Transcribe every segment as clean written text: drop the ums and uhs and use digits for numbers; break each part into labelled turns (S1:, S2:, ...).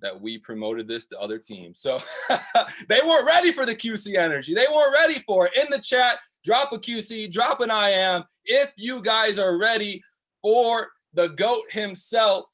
S1: that we promoted this to other teams. So they weren't ready for the QC energy. They weren't ready for it. In the chat, drop a QC, drop an I am. If you guys are ready for the GOAT himself,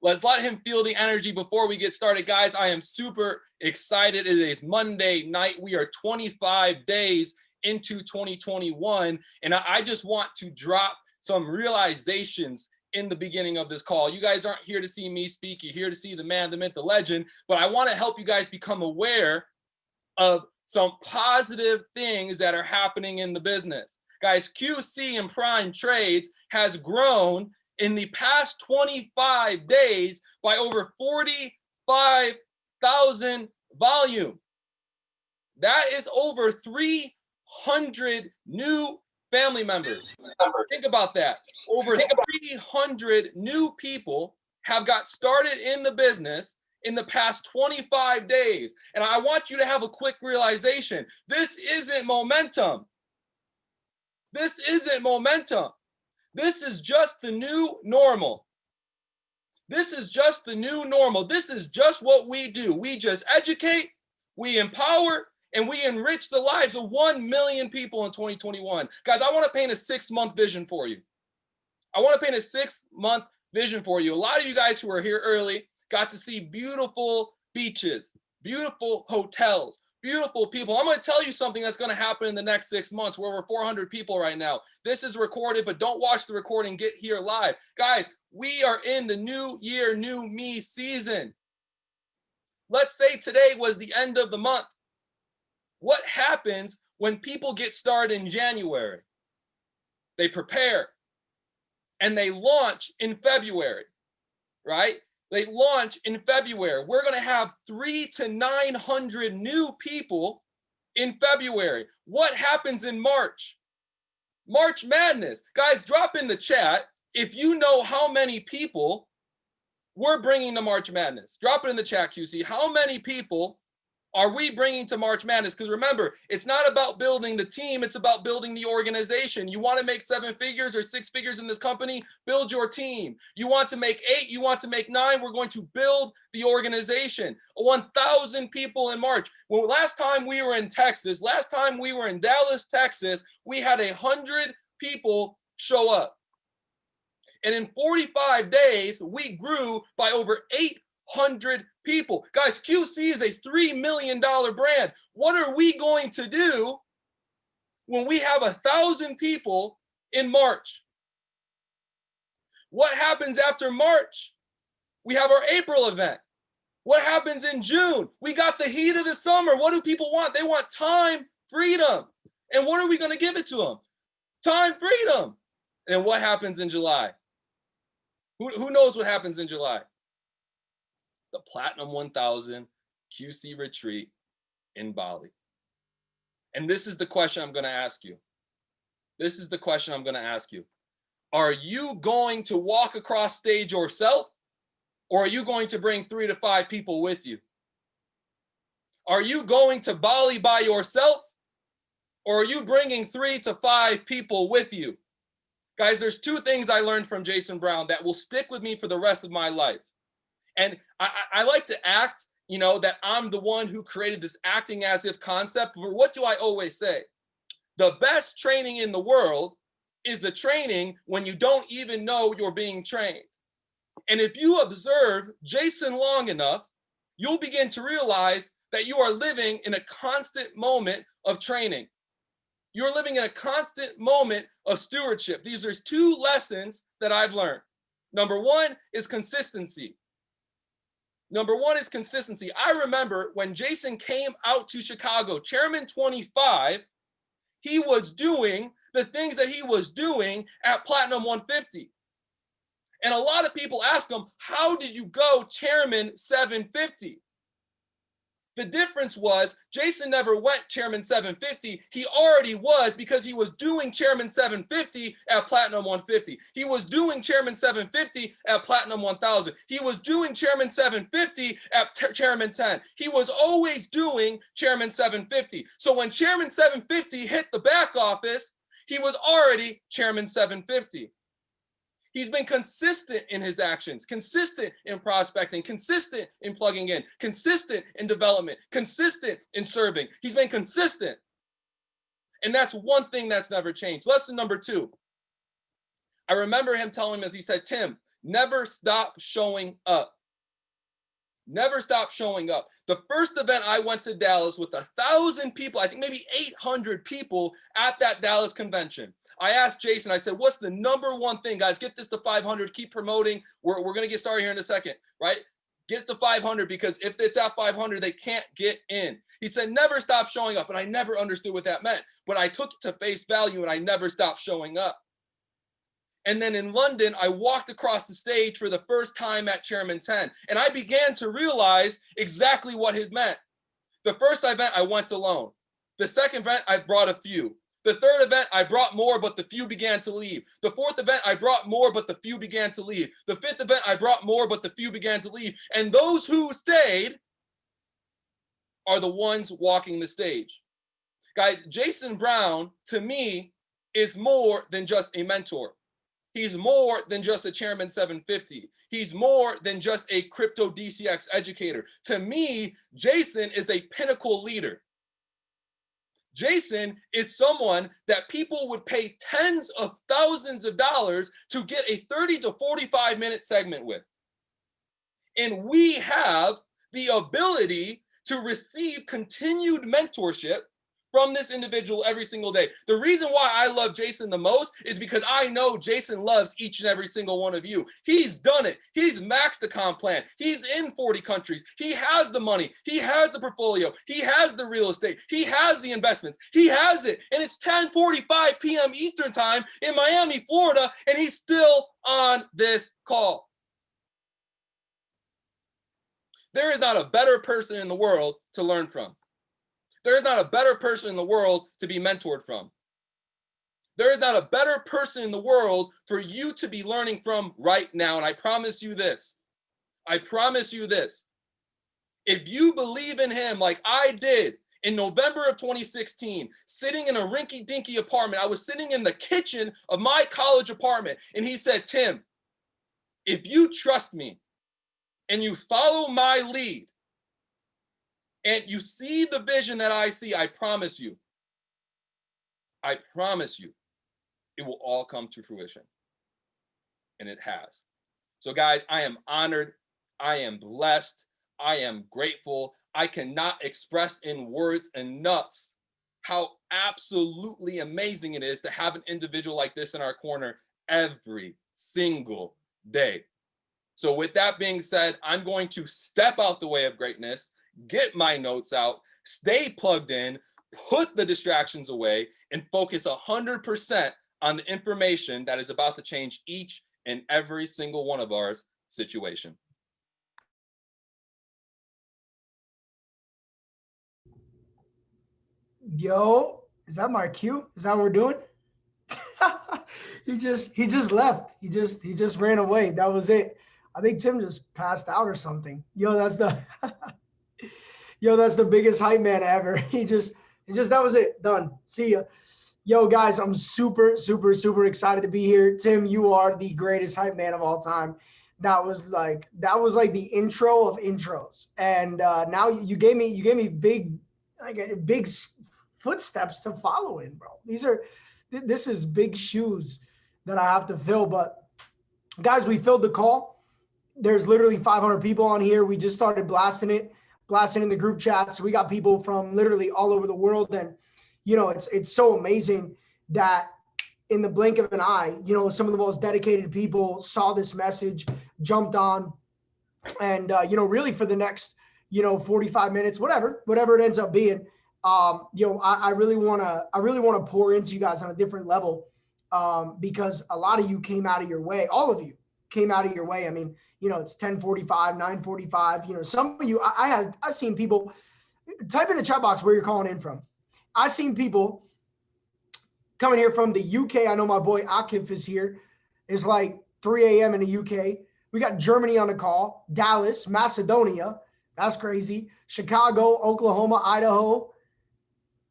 S1: let's let him feel the energy before we get started. Guys, I am super excited. It is Monday night. We are 25 days into 2021. And I just want to drop some realizations in the beginning of this call. You guys aren't here to see me speak. You're here to see the man, the myth, the legend. But I want to help you guys become aware of some positive things that are happening in the business. Guys, QC and Prime Trades has grown in the past 25 days by over 45,000 volume. That is over 300 new family members. Think about that. Over 300 new people have got started in the business in the past 25 days. And I want you to have a quick realization. This isn't momentum. This isn't momentum. This is just the new normal. This is just the new normal. This is just what we do. We just educate, we empower, and we enrich the lives of 1 million people in 2021. Guys, I want to paint a 6-month vision for you. I want to paint a 6-month vision for you. A lot of you guys who are here early got to see beautiful beaches, beautiful hotels, beautiful people. I'm going to tell you something that's going to happen in the next 6 months. We're over 400 people right now. This is recorded, but don't watch the recording. Get here live. Guys, we are in the new year, new me season. Let's say today was the end of the month. What happens when people get started in January? They prepare and they launch in February, right? They launch in February. We're going to have 300 to 900 new people in February. What happens in March? March Madness. Guys, drop in the chat if you know how many people we're bringing to March Madness. Drop it in the chat, QC. How many people are we bringing to March Madness? Because remember, it's not about building the team. It's about building the organization. You want to make 7 figures or 6 figures in this company? Build your team. You want to make 8? You want to make 9? We're going to build the organization. 1,000 people in March. Well, last time we were in Texas, last time we were in Dallas, Texas, we had 100 people show up. And in 45 days, we grew by over 800 people. Guys, QC is a $3 million brand. What are we going to do when we have 1,000 people in March? What happens after March? We have our April event. What happens in June? We got the heat of the summer. What do people want? They want time, freedom. And what are we going to give it to them? Time, freedom. And what happens in July? Who knows what happens in July? The Platinum 1000 QC retreat in Bali. And this is the question I'm going to ask you. This is the question I'm going to ask you. Are you going to walk across stage yourself, or are you going to bring 3 to 5 people with you? Are you going to Bali by yourself, or are you bringing 3 to 5 people with you? Guys, there's 2 things I learned from Jason Brown that will stick with me for the rest of my life. And I like to act, that I'm the one who created this acting as if concept. But what do I always say? The best training in the world is the training when you don't even know you're being trained. And if you observe Jason long enough, you'll begin to realize that you are living in a constant moment of training. You're living in a constant moment of stewardship. These are 2 lessons that I've learned. Number 1 is consistency. I remember when Jason came out to Chicago, Chairman 25, he was doing the things that he was doing at Platinum 150. And a lot of people ask him, how did you go Chairman 750? The difference was Jason never went Chairman 750. He already was, because he was doing Chairman 750 at Platinum 150. He was doing Chairman 750 at Platinum 1000. He was doing Chairman 750 at Chairman 10. He was always doing Chairman 750. So when Chairman 750 hit the back office, he was already Chairman 750. He's been consistent in his actions, consistent in prospecting, consistent in plugging in, consistent in development, consistent in serving. He's been consistent. And that's one thing that's never changed. Lesson number 2. I remember him telling me, he said, Tim, never stop showing up. Never stop showing up. The first event I went to Dallas with 1,000 people, I think maybe 800 people at that Dallas convention. I asked Jason, I said, what's the number one thing, guys? Get this to 500, keep promoting. We're going to get started here in a second, right? Get it to 500, because if it's at 500, they can't get in. He said, never stop showing up. And I never understood what that meant, but I took it to face value and I never stopped showing up. And then in London, I walked across the stage for the first time at Chairman 10, and I began to realize exactly what his meant. The first event, I went alone. The second event, I brought a few. The third event, I brought more, but the few began to leave. The fourth event, I brought more, but the few began to leave. The fifth event, I brought more, but the few began to leave. And those who stayed are the ones walking the stage. Guys, Jason Brown, to me, is more than just a mentor. He's more than just a Chairman 750. He's more than just a crypto DCX educator. To me, Jason is a pinnacle leader. Jason is someone that people would pay tens of thousands of dollars to get a 30 to 45 minute segment with. And we have the ability to receive continued mentorship from this individual every single day. The reason why I love Jason the most is because I know Jason loves each and every single one of you. He's done it. He's maxed the comp plan. He's in 40 countries. He has the money. He has the portfolio. He has the real estate. He has the investments. He has it. And it's 10:45 p.m. Eastern time in Miami, Florida, and he's still on this call. There is not a better person in the world to learn from. There is not a better person in the world to be mentored from. There is not a better person in the world for you to be learning from right now. And I promise you this. I promise you this. If you believe in him like I did in November of 2016, sitting in a rinky-dinky apartment, I was sitting in the kitchen of my college apartment, and he said, Tim, if you trust me and you follow my lead, and you see the vision that I see, I promise you, it will all come to fruition. And it has. So guys, I am honored. I am blessed. I am grateful. I cannot express in words enough how absolutely amazing it is to have an individual like this in our corner every single day. So with that being said, I'm going to step out the way of greatness, get my notes out, stay plugged in, put the distractions away, and focus 100% on the information that is about to change each and every single one of our situation.
S2: Yo, is that my cue? Is that what we're doing? He just left. He just ran away. That was it. I think Tim just passed out or something. Yo, that's the biggest hype man ever. That was it. Done. See ya. Yo, guys, I'm super excited to be here. Tim, you are the greatest hype man of all time. That was like the intro of intros. And now you gave me big footsteps to follow in, bro. This is big shoes that I have to fill. But guys, we filled the call. There's literally 500 people on here. We just started blasting in the group chats. We got people from literally all over the world. And, it's so amazing that in the blink of an eye, some of the most dedicated people saw this message, jumped on, and, really for the next, 45 minutes, whatever it ends up being, I really want to pour into you guys on a different level, because a lot of you came out of your way. All of you came out of your way. I mean, it's 10:45, 9:45, some of you, I've seen people type in the chat box where you're calling in from. I've seen people coming here from the UK. I know my boy Akif is here. It's like 3 a.m. in the UK. We got Germany on the call, Dallas, Macedonia. That's crazy. Chicago, Oklahoma, Idaho,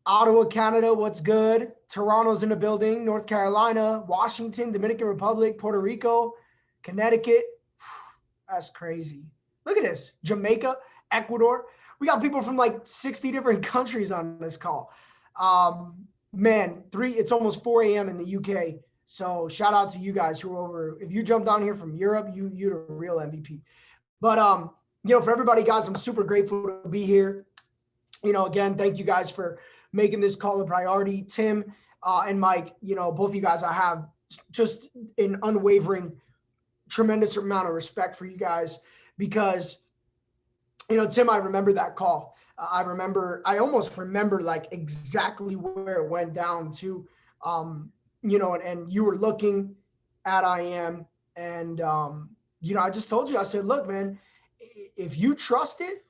S2: Ottawa, Canada, what's good? Toronto's in the building. North Carolina, Washington, Dominican Republic, Puerto Rico, Connecticut. That's crazy. Look at this. Jamaica, Ecuador. We got people from like 60 different countries on this call. Man, it's almost 4 a.m. in the UK. So shout out to you guys who are over. If you jumped on here from Europe, you're a real MVP. But for everybody, guys, I'm super grateful to be here. Again, thank you guys for making this call a priority. Tim and Mike, both of you guys, I have just an unwavering, tremendous amount of respect for you guys because, Tim, I remember that call. I almost remember like exactly where it went down to, and you were looking at IM and, I just told you, I said, look, man, if you trust it,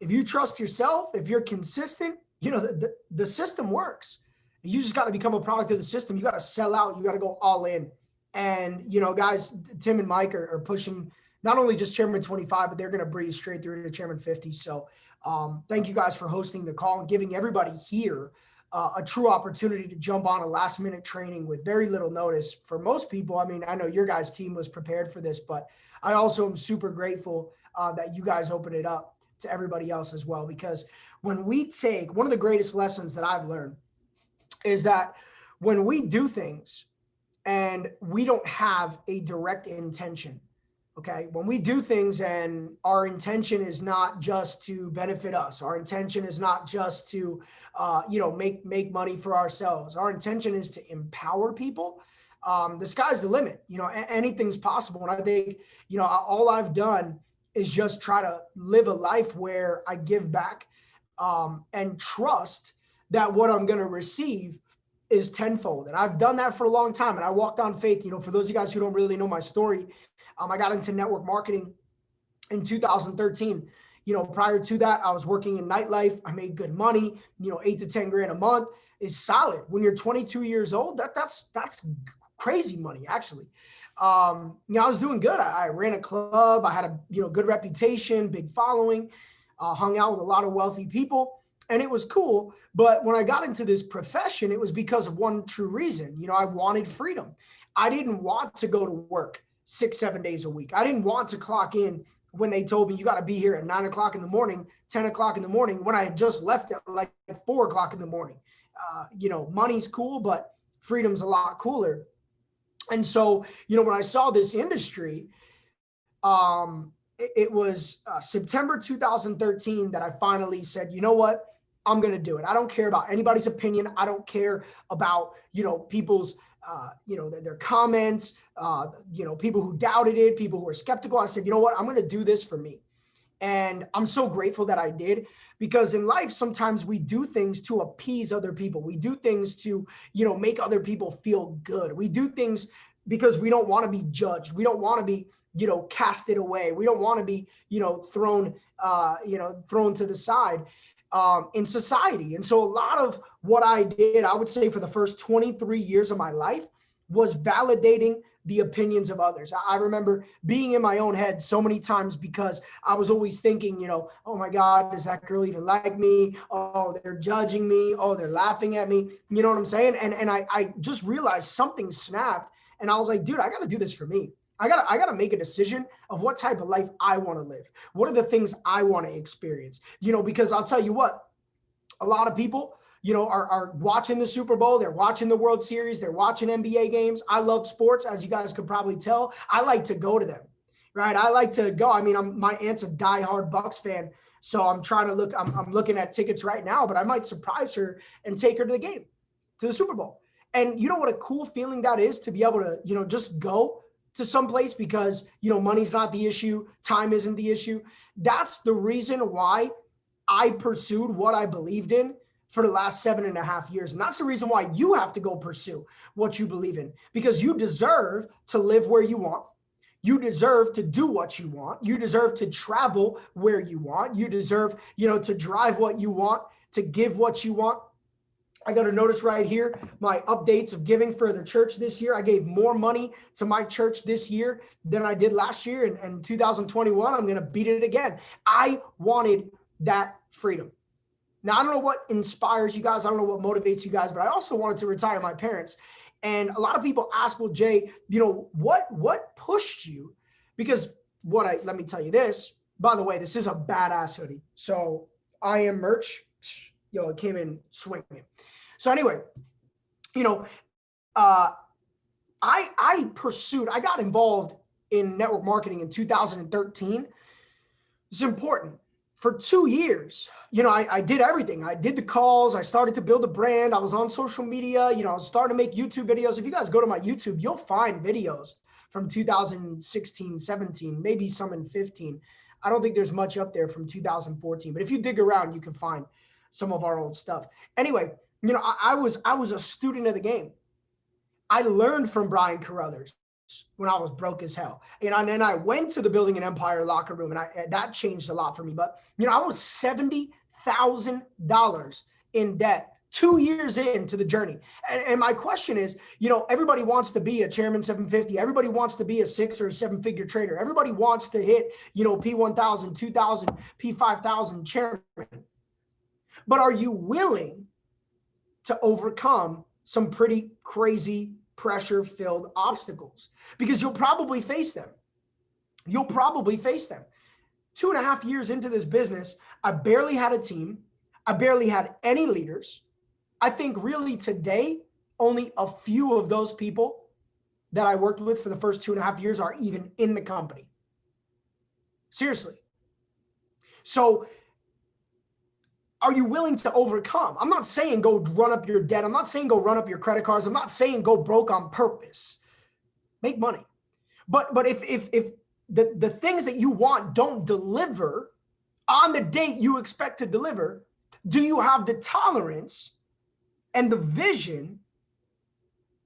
S2: if you trust yourself, if you're consistent, the system works. You just got to become a product of the system. You got to sell out. You got to go all in. And, guys, Tim and Mike are pushing not only just Chairman 25, but they're going to breeze straight through to Chairman 50. So thank you guys for hosting the call and giving everybody here a true opportunity to jump on a last minute training with very little notice. For most people, I mean, I know your guys' team was prepared for this, but I also am super grateful that you guys opened it up to everybody else as well. Because when we take, one of the greatest lessons that I've learned is that when we do things and we don't have a direct intention, okay, when we do things and our intention is not just to benefit us, our intention is not just to, make money for ourselves. Our intention is to empower people. The sky's the limit. Anything's possible. And I think, all I've done is just try to live a life where I give back and trust that what I'm going to receive is tenfold. And I've done that for a long time. And I walked on faith. For those of you guys who don't really know my story, I got into network marketing in 2013. Prior to that, I was working in nightlife. I made good money. 8 to 10 grand a month is solid. When you're 22 years old, that's crazy money, actually. I was doing good. I ran a club. I had a good reputation, big following, hung out with a lot of wealthy people, and it was cool. But when I got into this profession, it was because of one true reason. I wanted freedom. I didn't want to go to work 6-7 days a week. I didn't want to clock in when they told me you got to be here at 9 o'clock in the morning, 10 o'clock in the morning, when I had just left at like 4 o'clock in the morning. Money's cool, but freedom's a lot cooler. And so, when I saw this industry, it was September 2013 that I finally said, you know what, I'm going to do it. I don't care about anybody's opinion. I don't care about, people's, their comments, people who doubted it, people who were skeptical. I said, you know what, I'm going to do this for me. And I'm so grateful that I did, because in life, sometimes we do things to appease other people. We do things to, make other people feel good. We do things because we don't want to be judged. We don't want to be, casted away. We don't want to be, thrown to the side in society. And so a lot of what I did, I would say for the first 23 years of my life, was validating the opinions of others. I remember being in my own head so many times because I was always thinking, oh my God, does that girl even like me? Oh, they're judging me. Oh, they're laughing at me. You know what I'm saying? And I just realized something snapped, and I was like, dude, I got to do this for me. I gotta make a decision of what type of life I want to live. What are the things I want to experience? Because I'll tell you what, a lot of people, are watching the Super Bowl. They're watching the World Series. They're watching NBA games. I love sports, as you guys could probably tell. I like to go to them, right? I like to go. I mean, my aunt's a diehard Bucks fan, so I'm trying to look. I'm looking at tickets right now, but I might surprise her and take her to the game, to the Super Bowl. And you know what a cool feeling that is, to be able to, just go to some place because, money's not the issue. Time isn't the issue. That's the reason why I pursued what I believed in for the last 7.5 years. And that's the reason why you have to go pursue what you believe in, because you deserve to live where you want. You deserve to do what you want. You deserve to travel where you want. You deserve, to drive what you want, to give what you want. I got a notice right here, my updates of giving for the church this year. I gave more money to my church this year than I did last year. And 2021, I'm going to beat it again. I wanted that freedom. Now, I don't know what inspires you guys. I don't know what motivates you guys, but I also wanted to retire my parents. And a lot of people ask, well, Jay, what pushed you? Because let me tell you this, by the way, this is a badass hoodie. So I am merch. It came in swinging. So anyway, I got involved in network marketing in 2013. It's important. For 2 years, I did everything. I did the calls. I started to build a brand. I was on social media. I was starting to make YouTube videos. If you guys go to my YouTube, you'll find videos from 2016, 17, maybe some in 15. I don't think there's much up there from 2014, but if you dig around, you can find some of our old stuff. Anyway, I was a student of the game. I learned from Brian Carruthers when I was broke as hell. And then I went to the Building an Empire locker room, and that changed a lot for me. But, I was $70,000 in debt 2 years into the journey. And my question is, everybody wants to be a Chairman 750. Everybody wants to be a 6 or 7 figure trader. Everybody wants to hit, P1000, 2000, P5000 chairman. But are you willing to overcome some pretty crazy pressure-filled obstacles? Because you'll probably face them. 2.5 years into this business, I barely had a team. I barely had any leaders. I think really today, only a few of those people that I worked with for the first 2.5 years are even in the company. Seriously. So are you willing to overcome? I'm not saying go run up your debt. I'm not saying go run up your credit cards. I'm not saying go broke on purpose. Make money. But if the things that you want don't deliver on the date you expect to deliver, do you have the tolerance and the vision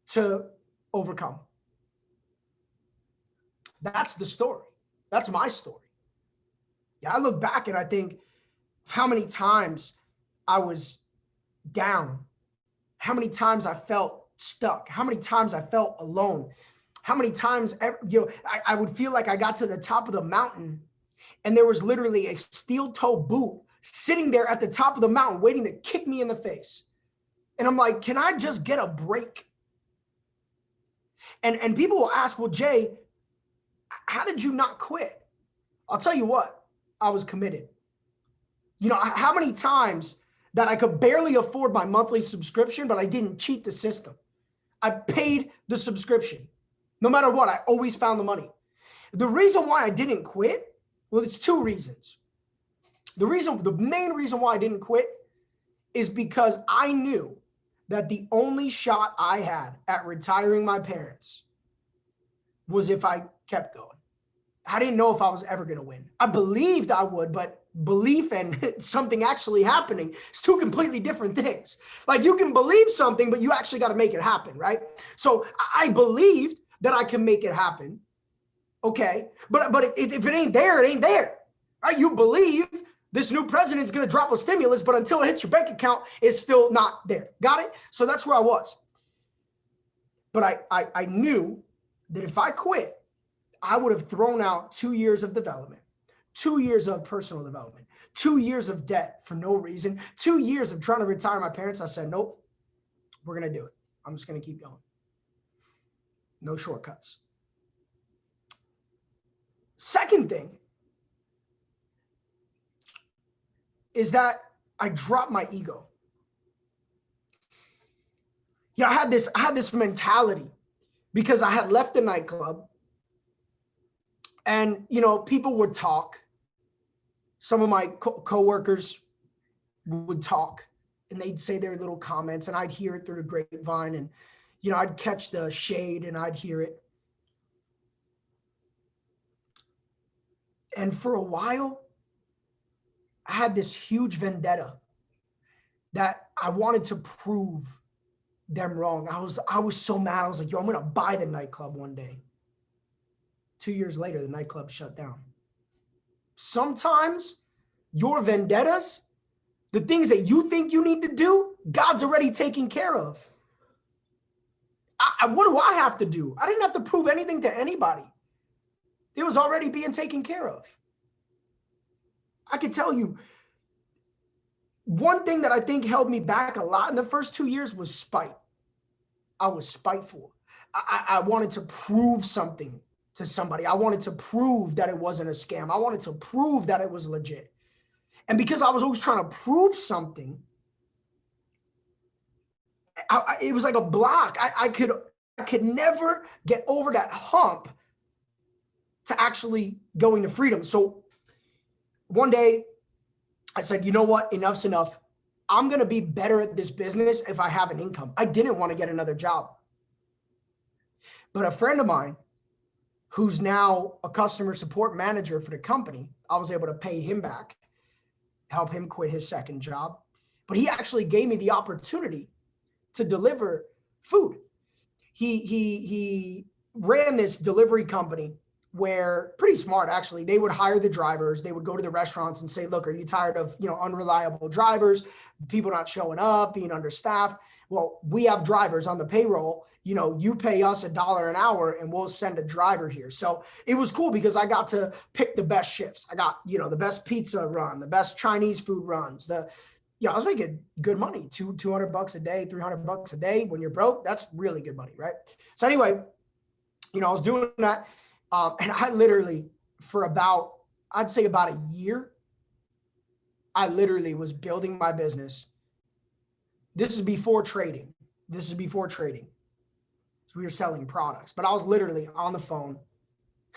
S2: to overcome? That's the story. That's my story. Yeah, I look back and I think how many times I was down, how many times I felt stuck, how many times I felt alone, how many times, I would feel like I got to the top of the mountain and there was literally a steel toe boot sitting there at the top of the mountain waiting to kick me in the face. And I'm like, can I just get a break? And people will ask, well, Jay, how did you not quit? I'll tell you what, I was committed. How many times that I could barely afford my monthly subscription, but I didn't cheat the system. I paid the subscription. No matter what, I always found the money. The reason why I didn't quit, well, it's 2 reasons. The main reason why I didn't quit is because I knew that the only shot I had at retiring my parents was if I kept going. I didn't know if I was ever going to win. I believed I would, but belief and something actually happening is 2 completely different things. Like you can believe something, but you actually got to make it happen, right? So I believed that I can make it happen. Okay. But if it ain't there, it ain't there. Right? You believe this new president's going to drop a stimulus, but until it hits your bank account, it's still not there. Got it? So that's where I was. But I knew that if I quit, I would have thrown out 2 years of development, 2 years of personal development, 2 years of debt for no reason, 2 years of trying to retire my parents. I said, nope, we're going to do it. I'm just going to keep going. No shortcuts. Second thing is that I dropped my ego. I had this mentality because I had left the nightclub. And, people would talk. Some of my coworkers would talk and they'd say their little comments and I'd hear it through the grapevine and, I'd catch the shade and I'd hear it. And for a while, I had this huge vendetta that I wanted to prove them wrong. I was so mad. I was like, I'm going to buy the nightclub one day. 2 years later, the nightclub shut down. Sometimes your vendettas, the things that you think you need to do, God's already taken care of. What do I have to do? I didn't have to prove anything to anybody. It was already being taken care of. I can tell you, one thing that I think held me back a lot in the first 2 years was spite. I was spiteful. I wanted to prove something to somebody. I wanted to prove that it wasn't a scam. I wanted to prove that it was legit. And because I was always trying to prove something, it was like a block. I could never get over that hump to actually going to freedom. So one day I said, you know what? Enough's enough. I'm going to be better at this business if I have an income. I didn't want to get another job. But a friend of mine who's now a customer support manager for the company, I was able to pay him back, help him quit his second job. But he actually gave me the opportunity to deliver food. He ran this delivery company where, pretty smart actually, they would hire the drivers. They would go to the restaurants and say, look, are you tired of, unreliable drivers, people not showing up, being understaffed? Well, we have drivers on the payroll. You pay us $1 an hour and we'll send a driver here. So it was cool because I got to pick the best shifts. I got, the best pizza run, the best Chinese food runs, I was making good money, $200 a day, $300 a day. When you're broke, that's really good money, right? So anyway, I was doing that. And I literally, for I'd say about a year, I literally was building my business. This is before trading. So we were selling products, but I was literally on the phone.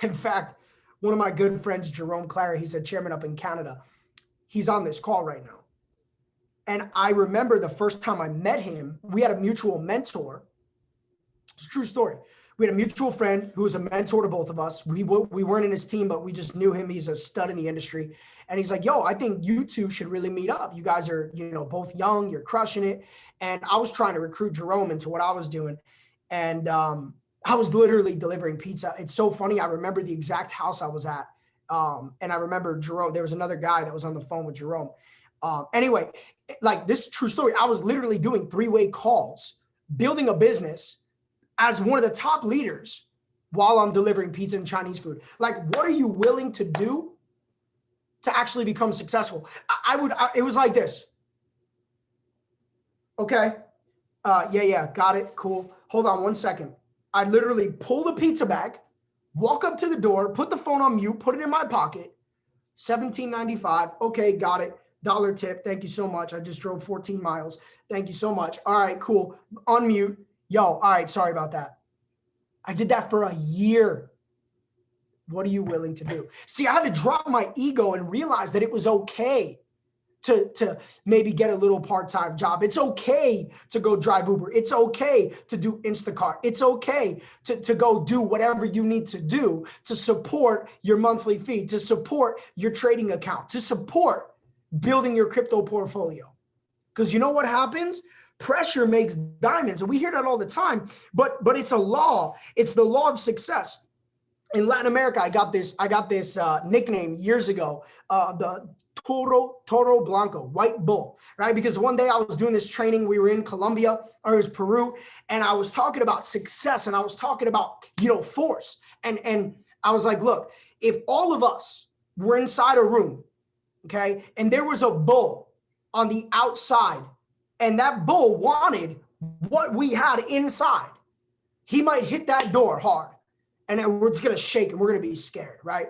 S2: In fact, one of my good friends, Jerome Clary, he's a chairman up in Canada. He's on this call right now. And I remember the first time I met him, we had a mutual mentor. It's a true story. We had a mutual friend who was a mentor to both of us. We weren't in his team, but we just knew him. He's a stud in the industry. And he's like, yo, I think you two should really meet up. You guys are, both young, you're crushing it. And I was trying to recruit Jerome into what I was doing. And I was literally delivering pizza. It's so funny. I remember the exact house I was at. And I remember Jerome, there was another guy that was on the phone with Jerome. Anyway, like this true story, I was literally doing 3-way calls, building a business as one of the top leaders while I'm delivering pizza and Chinese food. Like, what are you willing to do to actually become successful? It was like this. Okay. Yeah. Got it. Cool. Hold on 1 second. I literally pull the pizza bag, walk up to the door, put the phone on mute, put it in my pocket. $17.95. Okay. Got it. $1 tip. Thank you so much. I just drove 14 miles. Thank you so much. All right, cool. Unmute. Yo, all right, sorry about that. I did that for a year. What are you willing to do? See, I had to drop my ego and realize that it was okay to maybe get a little part-time job. It's okay to go drive Uber. It's okay to do Instacart. It's okay to go do whatever you need to do to support your monthly fee, to support your trading account, to support building your crypto portfolio. Because you know what happens? Pressure makes diamonds. And we hear that all the time, but it's a law. It's the law of success. In Latin America, I got this nickname years ago, the Toro Blanco, white bull, right? Because one day I was doing this training. We were in Colombia, or it was Peru, and I was talking about success, and I was talking about, force. And I was like, look, if all of us were inside a room, okay, and there was a bull on the outside, and that bull wanted what we had inside, he might hit that door hard, and it's going to shake, and we're going to be scared, right?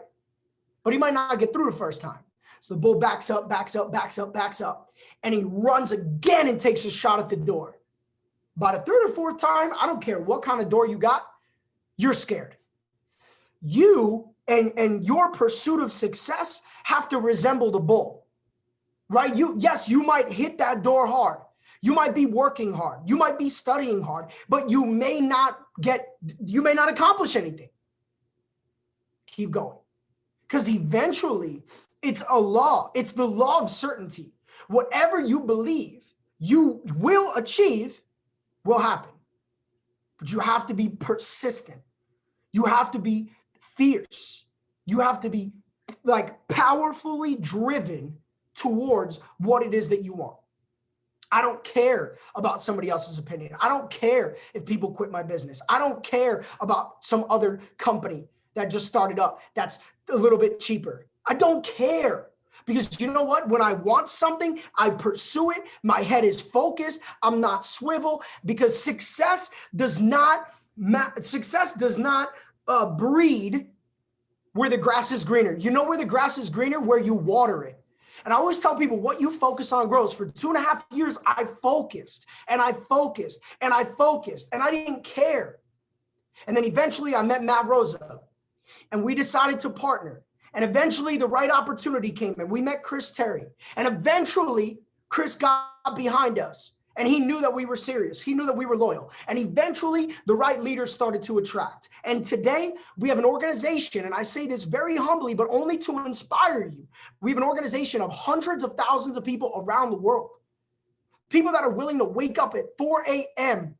S2: But he might not get through the first time. So the bull backs up, and he runs again and takes a shot at the door. By the third or fourth time, I don't care what kind of door you got, you're scared. You and your pursuit of success have to resemble the bull, right? You might hit that door hard. You might be working hard. You might be studying hard, but you may not accomplish anything. Keep going. Because eventually it's a law. It's the law of certainty. Whatever you believe you will achieve will happen. But you have to be persistent. You have to be fierce. You have to be powerfully driven towards what it is that you want. I don't care about somebody else's opinion. I don't care if people quit my business. I don't care about some other company that just started up that's a little bit cheaper. I don't care, Because you know what? When I want something, I pursue it. My head is focused. I'm not swivel, because success does not breed where the grass is greener. You know where the grass is greener? Where you water it. And I always tell people, what you focus on grows. For 2.5 years, I focused and I focused and I focused and I didn't care. And then eventually I met Matt Rosa and we decided to partner. And eventually the right opportunity came and we met Chris Terry. And eventually Chris got behind us and he knew that we were serious. He knew that we were loyal. And eventually the right leaders started to attract. And today we have an organization, and I say this very humbly, but only to inspire you. We have an organization of hundreds of thousands of people around the world. People that are willing to wake up at 4 a.m.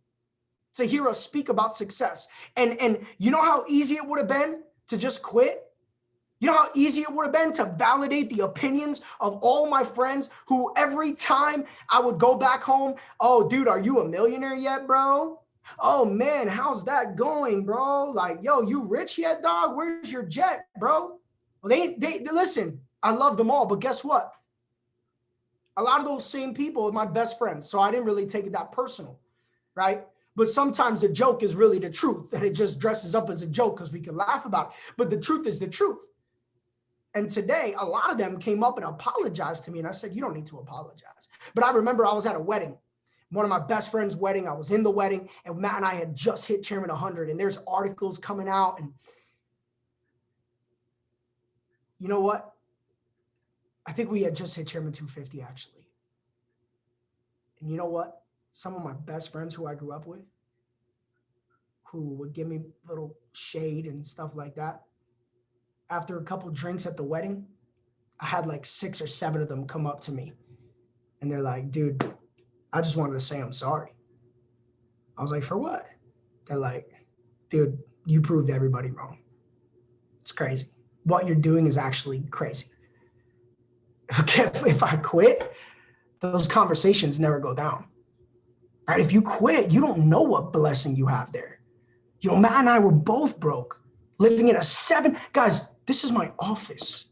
S2: to hear us speak about success. And you know how easy it would have been to just quit? You know how easy it would have been to validate the opinions of all my friends who every time I would go back home, oh, dude, are you a millionaire yet, bro? Oh, man, how's that going, bro? Like, yo, you rich yet, dog? Where's your jet, bro? Well, they listen, I love them all, but guess what? A lot of those same people are my best friends, so I didn't really take it that personal, right? But sometimes the joke is really the truth, and it just dresses up as a joke because we can laugh about it. But the truth is the truth. And today, a lot of them came up and apologized to me. And I said, you don't need to apologize. But I remember I was at a wedding, one of my best friend's wedding. I was in the wedding and Matt and I had just hit Chairman 100 and there's articles coming out. And you know what? I think we had just hit Chairman 250 actually. And you know what? Some of my best friends who I grew up with, who would give me little shade and stuff like that, after a couple drinks at the wedding, I had like 6 or 7 of them come up to me and they're like, dude, I just wanted to say I'm sorry. I was like, for what? They're like, dude, you proved everybody wrong. It's crazy. What you're doing is actually crazy. Okay, if I quit, those conversations never go down. Right? If you quit, you don't know what blessing you have there. You know, Matt and I were both broke, living in a 7, guys, this is my office.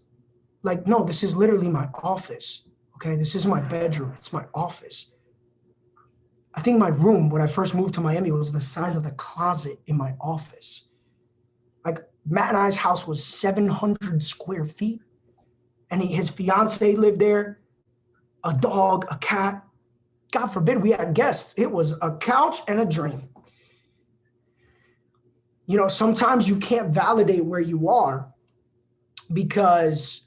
S2: Like, no, this is literally my office. Okay, this is my bedroom. It's my office. I think my room, when I first moved to Miami, was the size of the closet in my office. Like, Matt and I's house was 700 square feet. And his fiance lived there, a dog, a cat. God forbid we had guests. It was a couch and a dream. You know, sometimes you can't validate where you are because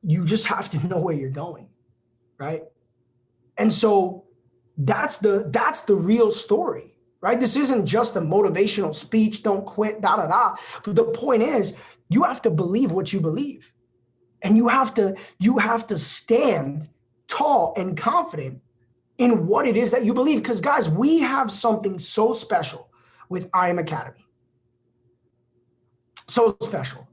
S2: you just have to know where you're going, right? And so that's the real story, right? This isn't just a motivational speech, don't quit, da. But the point is, you have to believe what you believe. And you have to stand tall and confident in what it is that you believe. Because guys, we have something so special with I Am Academy. So special.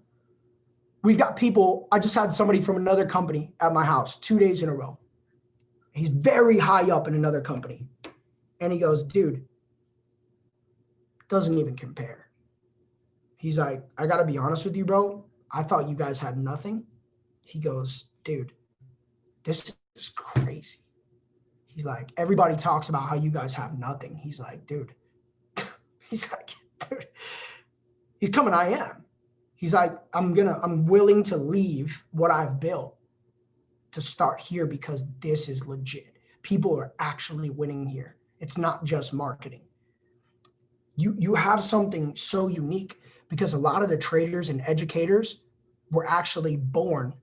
S2: We've got people, I just had somebody from another company at my house 2 days in a row. He's very high up in another company. And he goes, dude, doesn't even compare. He's like, I got to be honest with you, bro. I thought you guys had nothing. He goes, dude, this is crazy. He's like, everybody talks about how you guys have nothing. He's like, dude, he's coming, I am. He's like, I'm willing to leave what I've built to start here because this is legit. People are actually winning here. It's not just marketing. You have something so unique because a lot of the traders and educators were actually born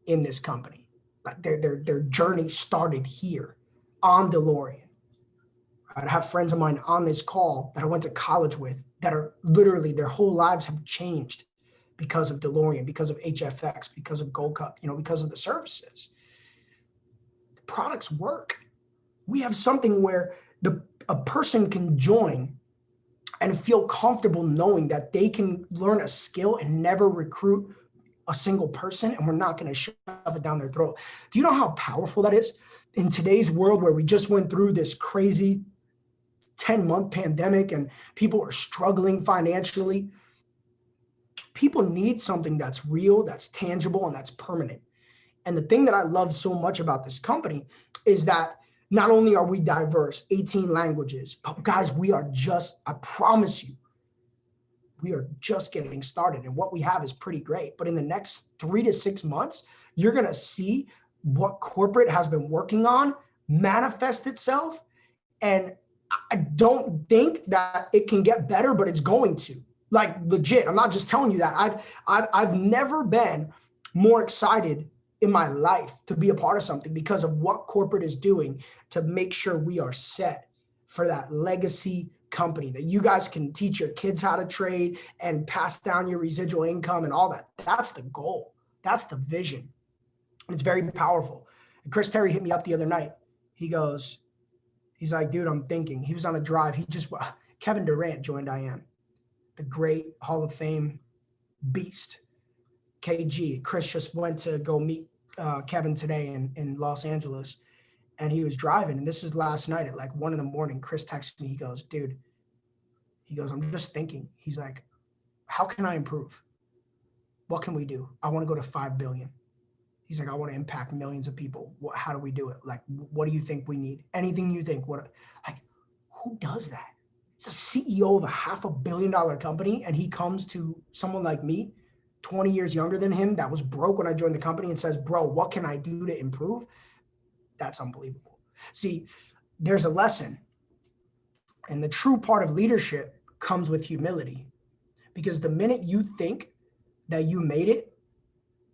S2: in this company. Like their journey started here on DeLorean. I have friends of mine on this call that I went to college with that are literally their whole lives have changed because of DeLorean, because of HFX, because of Gold Cup, because of the services. The products work. We have something where a person can join and feel comfortable knowing that they can learn a skill and never recruit a single person, and we're not going to shove it down their throat. Do you know how powerful that is? In today's world where we just went through this crazy 10-month pandemic and people are struggling financially, People need something that's real, that's tangible, and that's permanent. And the thing that I love so much about this company is that not only are we diverse, 18 languages, but guys, we are just, I promise you, we are just getting started. And what we have is pretty great. But in the next 3 to 6 months, you're going to see what corporate has been working on manifest itself. And I don't think that it can get better, but it's going to. Like, legit, I'm not just telling you that. I've never been more excited in my life to be a part of something because of what corporate is doing to make sure we are set for that legacy company, that you guys can teach your kids how to trade and pass down your residual income and all that. That's the goal. That's the vision. It's very powerful. And Chris Terry hit me up the other night. He's like, dude, I'm thinking. He was on a drive. Kevin Durant joined IM, the great Hall of Fame beast. KG. Chris just went to go meet Kevin today in Los Angeles, and he was driving. And this is last night at like 1 a.m. Chris texted me. He goes, dude, I'm just thinking. He's like, how can I improve? What can we do? I want to go to 5 billion. He's like, I want to impact millions of people. How do we do it? Like, what do you think we need? Anything you think? Who does that? It's a CEO of a $500 million company, and he comes to someone like me, 20 years younger than him, that was broke when I joined the company, and says, bro, what can I do to improve? That's unbelievable. See, there's a lesson. And the true part of leadership comes with humility. Because the minute you think that you made it,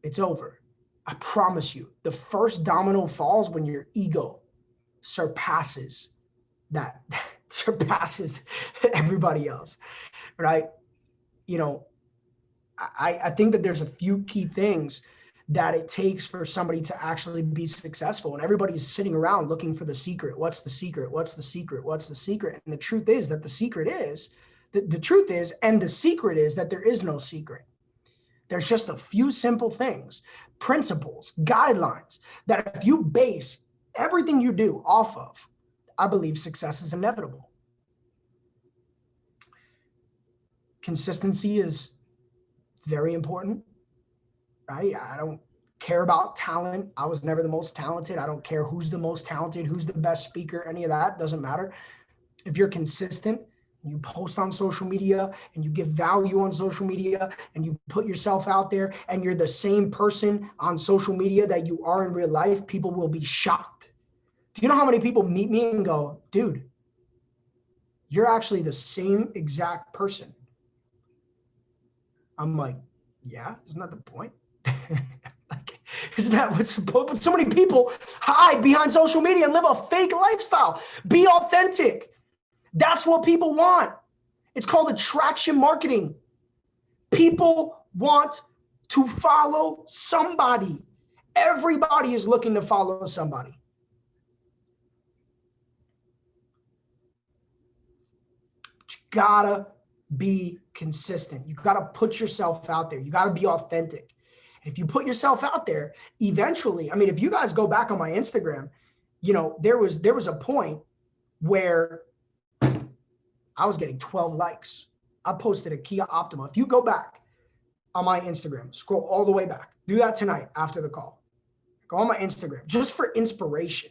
S2: it's over. I promise you, the first domino falls when your ego surpasses everybody else, right? You know, I think that there's a few key things that it takes for somebody to actually be successful. And everybody's sitting around looking for the secret. What's the secret? What's the secret? What's the secret? And the truth is that the secret is that there is no secret. There's just a few simple things, principles, guidelines that if you base everything you do off of, I believe success is inevitable. Consistency is very important, right? I don't care about talent. I was never the most talented. I don't care who's the most talented, who's the best speaker, any of that doesn't matter. If you're consistent, you post on social media and you give value on social media and you put yourself out there and you're the same person on social media that you are in real life, people will be shocked. Do you know how many people meet me and go, dude, you're actually the same exact person? I'm like, yeah, isn't that the point? Isn't that what's supposed? But so many people hide behind social media and live a fake lifestyle. Be authentic. That's what people want. It's called attraction marketing. People want to follow somebody. Everybody is looking to follow somebody. But you gotta be consistent. You gotta put yourself out there. You gotta be authentic. And if you put yourself out there, eventually, I mean, if you guys go back on my Instagram, you know, there was a point where I was getting 12 likes. I posted a Kia Optima. If you go back on my Instagram, scroll all the way back, do that tonight after the call. Go on my Instagram just for inspiration.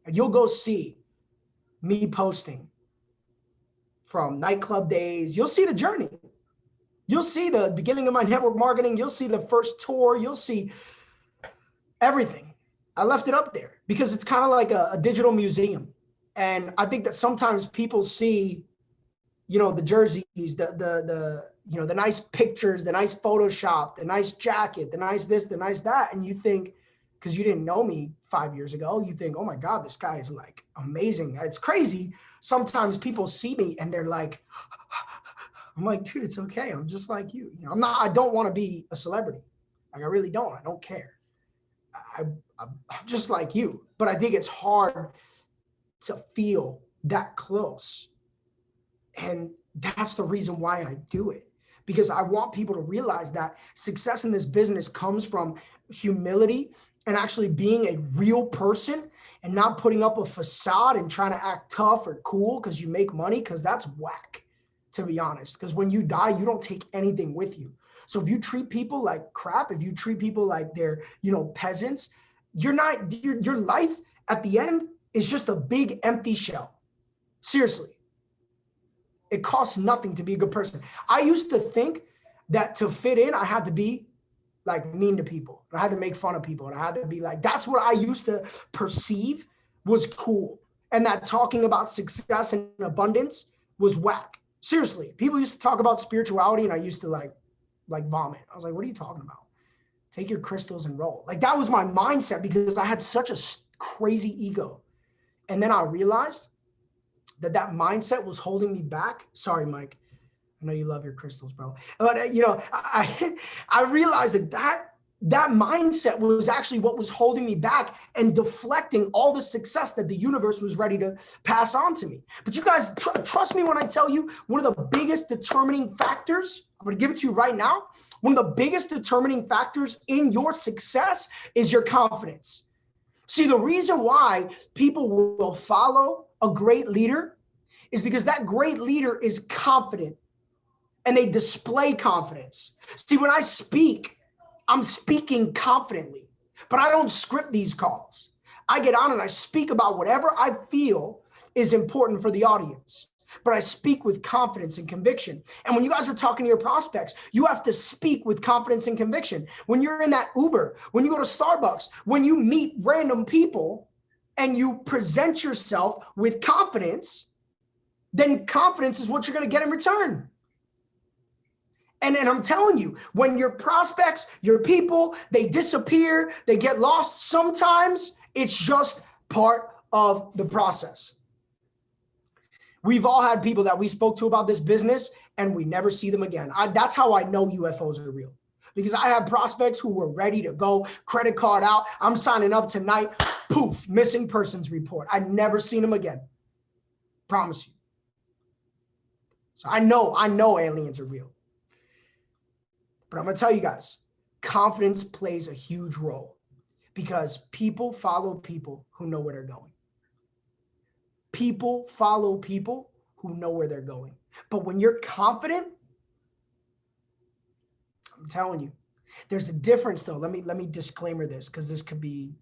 S2: And you'll go see me posting from nightclub days. You'll see the journey. You'll see the beginning of my network marketing. You'll see the first tour. You'll see everything. I left it up there because it's kind of like a digital museum. And I think that sometimes people see, you know, the jerseys, the you know, the nice pictures, the nice Photoshop, the nice jacket, the nice this, the nice that. And you think, because you didn't know me 5 years ago, you think, oh my God, this guy is like amazing. It's crazy. Sometimes people see me and they're like, I'm like, dude, it's okay. I'm just like you. You know, I don't want to be a celebrity. Like, I really don't. I don't care. I'm just like you. But I think it's hard to feel that close. And that's the reason why I do it, because I want people to realize that success in this business comes from humility and actually being a real person and not putting up a facade and trying to act tough or cool because you make money, because that's whack, to be honest. Because when you die, you don't take anything with you. So if you treat people like crap, if you treat people like they're, peasants, your life at the end is just a big empty shell. Seriously. It costs nothing to be a good person. I used to think that to fit in, I had to be like mean to people. I had to make fun of people. And I had to be like, that's what I used to perceive was cool. And that talking about success and abundance was whack. Seriously, people used to talk about spirituality and I used to like vomit. I was like, what are you talking about? Take your crystals and roll. Like that was my mindset because I had such a crazy ego. And then I realized that mindset was holding me back. Sorry, Mike. I know you love your crystals, bro. But I realized that mindset was actually what was holding me back and deflecting all the success that the universe was ready to pass on to me. But you guys, trust me when I tell you, one of the biggest determining factors, I'm going to give it to you right now. One of the biggest determining factors in your success is your confidence. See, the reason why people will follow a great leader is because that great leader is confident and they display confidence. See, when I speak, I'm speaking confidently, but I don't script these calls. I get on and I speak about whatever I feel is important for the audience, but I speak with confidence and conviction. And when you guys are talking to your prospects, you have to speak with confidence and conviction. When you're in that Uber, when you go to Starbucks, when you meet random people and you present yourself with confidence, then confidence is what you're going to get in return. And I'm telling you, when your prospects, your people, they disappear, they get lost, sometimes it's just part of the process. We've all had people that we spoke to about this business and we never see them again. That's how I know UFOs are real. Because I have prospects who were ready to go, credit card out, I'm signing up tonight, poof, missing persons report. I've never seen them again. Promise you. So I know aliens are real. But I'm going to tell you guys, confidence plays a huge role because people follow people who know where they're going. People follow people who know where they're going. But when you're confident, I'm telling you, there's a difference though. Let me disclaimer this because this could be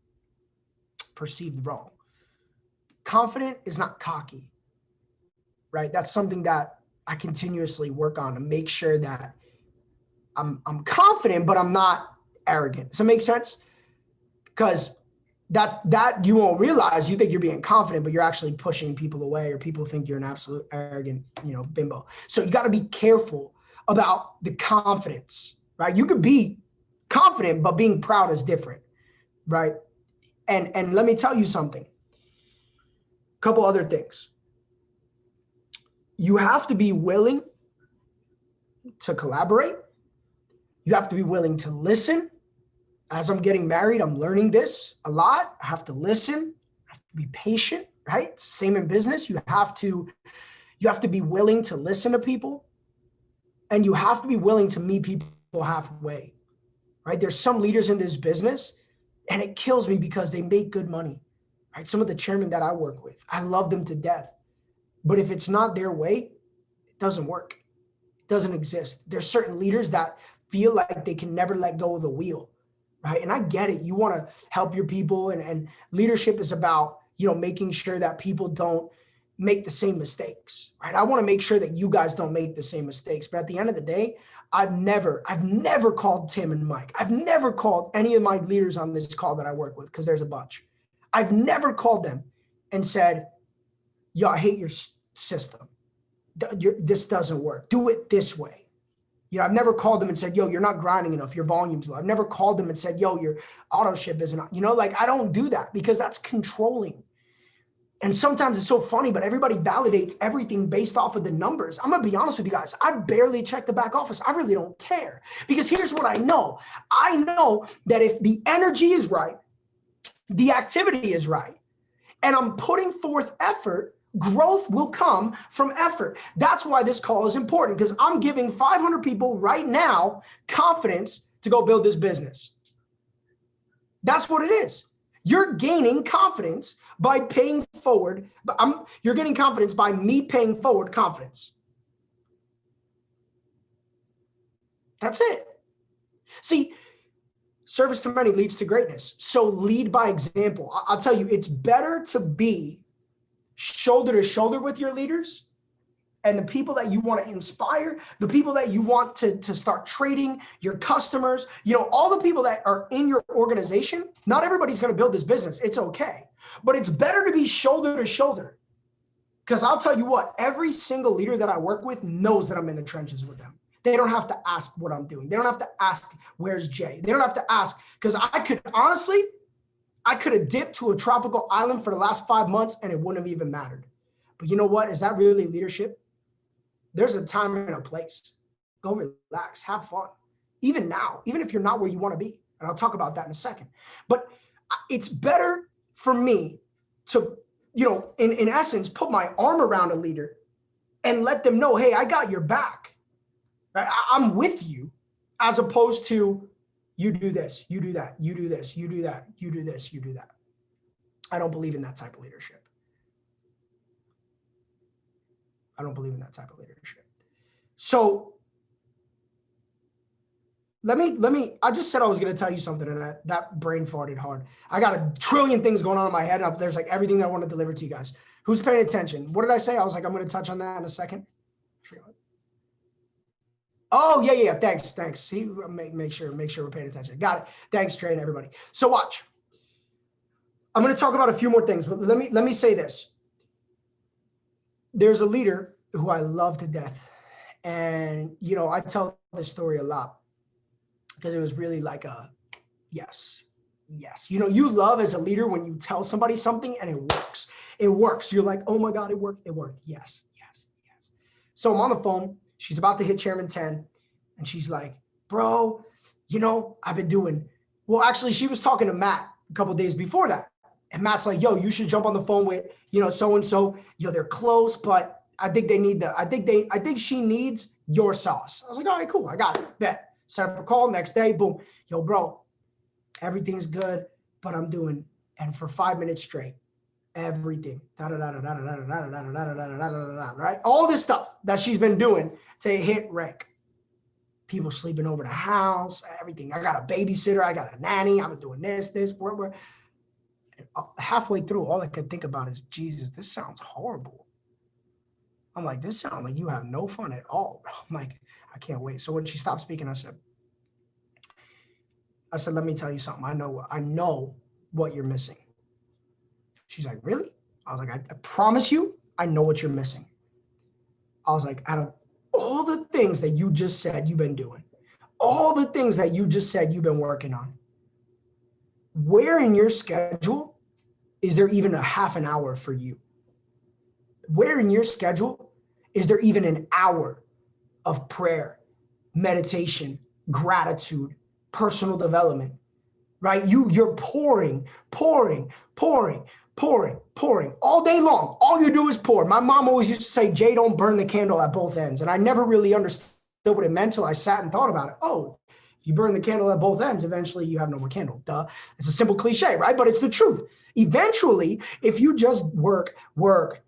S2: perceived wrong. Confident is not cocky, right? That's something that I continuously work on to make sure that I'm confident, but I'm not arrogant. Does that make sense? Because that you won't realize. You think you're being confident, but you're actually pushing people away, or people think you're an absolute arrogant, bimbo. So you got to be careful about the confidence, right? You could be confident, but being proud is different, right? And let me tell you something. A couple other things. You have to be willing to collaborate. You have to be willing to listen. As I'm getting married, I'm learning this a lot. I have to listen. I have to be patient, right? Same in business. You have to be willing to listen to people, and you have to be willing to meet people halfway, right? There's some leaders in this business, and it kills me because they make good money, right? Some of the chairmen that I work with, I love them to death. But if it's not their way, it doesn't work. It doesn't exist. There's certain leaders that feel like they can never let go of the wheel, right? And I get it. You want to help your people, and leadership is about, making sure that people don't make the same mistakes, right? I want to make sure that you guys don't make the same mistakes. But at the end of the day, I've never called Tim and Mike. I've never called any of my leaders on this call that I work with, because there's a bunch. I've never called them and said, yo, I hate your system. This doesn't work. Do it this way. I've never called them and said, yo, you're not grinding enough. Your volume's low. I've never called them and said, yo, your auto ship isn't, I don't do that, because that's controlling. And sometimes it's so funny, but everybody validates everything based off of the numbers. I'm going to be honest with you guys. I barely check the back office. I really don't care, because here's what I know. I know that if the energy is right, the activity is right, and I'm putting forth effort, growth will come from effort. That's why this call is important, because I'm giving 500 people right now confidence to go build this business. That's what it is. You're gaining confidence by paying forward. You're getting confidence by me paying forward confidence. That's it. See, service to many leads to greatness. So lead by example. I'll tell you, it's better to be shoulder to shoulder with your leaders and the people that you want to inspire, the people that you want to start trading, your customers, all the people that are in your organization. Not everybody's going to build this business. It's okay. But it's better to be shoulder to shoulder. Because I'll tell you what, every single leader that I work with knows that I'm in the trenches with them. They don't have to ask what I'm doing. They don't have to ask, where's Jay? They don't have to ask, because I could have dipped to a tropical island for the last 5 months and it wouldn't have even mattered. But you know what? Is that really leadership? There's a time and a place. Go relax, have fun. Even now, even if you're not where you want to be. And I'll talk about that in a second. But it's better for me to, in essence, put my arm around a leader and let them know, hey, I got your back. Right? I'm with you, as opposed to you do this, you do that, you do this, you do that, you do this, you do that. I don't believe in that type of leadership. I don't believe in that type of leadership. So let me, I just said I was going to tell you something, and that brain farted hard. I got a trillion things going on in my head. There's like everything that I want to deliver to you guys. Who's paying attention? What did I say? I was like, I'm going to touch on that in a second. Oh, yeah. Thanks. See, make sure we're paying attention. Got it. Thanks, Trey, and everybody. So watch. I'm going to talk about a few more things, but let me say this. There's a leader who I love to death. And, I tell this story a lot because it was really like a yes. You love as a leader when you tell somebody something and it works. It works. You're like, oh my God, it worked. It worked. Yes. So I'm on the phone. She's about to hit Chairman 10. And she's like, bro, I've been doing, well, actually, she was talking to Matt a couple of days before that. And Matt's like, yo, you should jump on the phone with, so-and-so, they're close, but I think I think she needs your sauce. I was like, all right, cool. I got it. Bet. Set up a call next day. Boom. Yo, bro, everything's good, but I'm doing, and for 5 minutes straight, everything, right? All this stuff that she's been doing to hit rank. People sleeping over the house, everything. I got a babysitter. I got a nanny. I'm doing this. And halfway through, all I could think about is, Jesus, this sounds horrible. I'm like, this sounds like you have no fun at all. I'm like, I can't wait. So when she stopped speaking, I said, let me tell you something. I know what you're missing. She's like, really? I was like, I promise you, I know what you're missing. I was like, out of all the things that you just said you've been doing, all the things that you just said you've been working on, where in your schedule is there even a half an hour for you? Where in your schedule is there even an hour of prayer, meditation, gratitude, personal development, right? You're pouring all day long. All you do is pour. My mom always used to say, Jay, don't burn the candle at both ends. And I never really understood what it meant until I sat and thought about it. Oh, if you burn the candle at both ends, eventually you have no more candle. Duh. It's a simple cliche, right? But it's the truth. Eventually, if you just work, what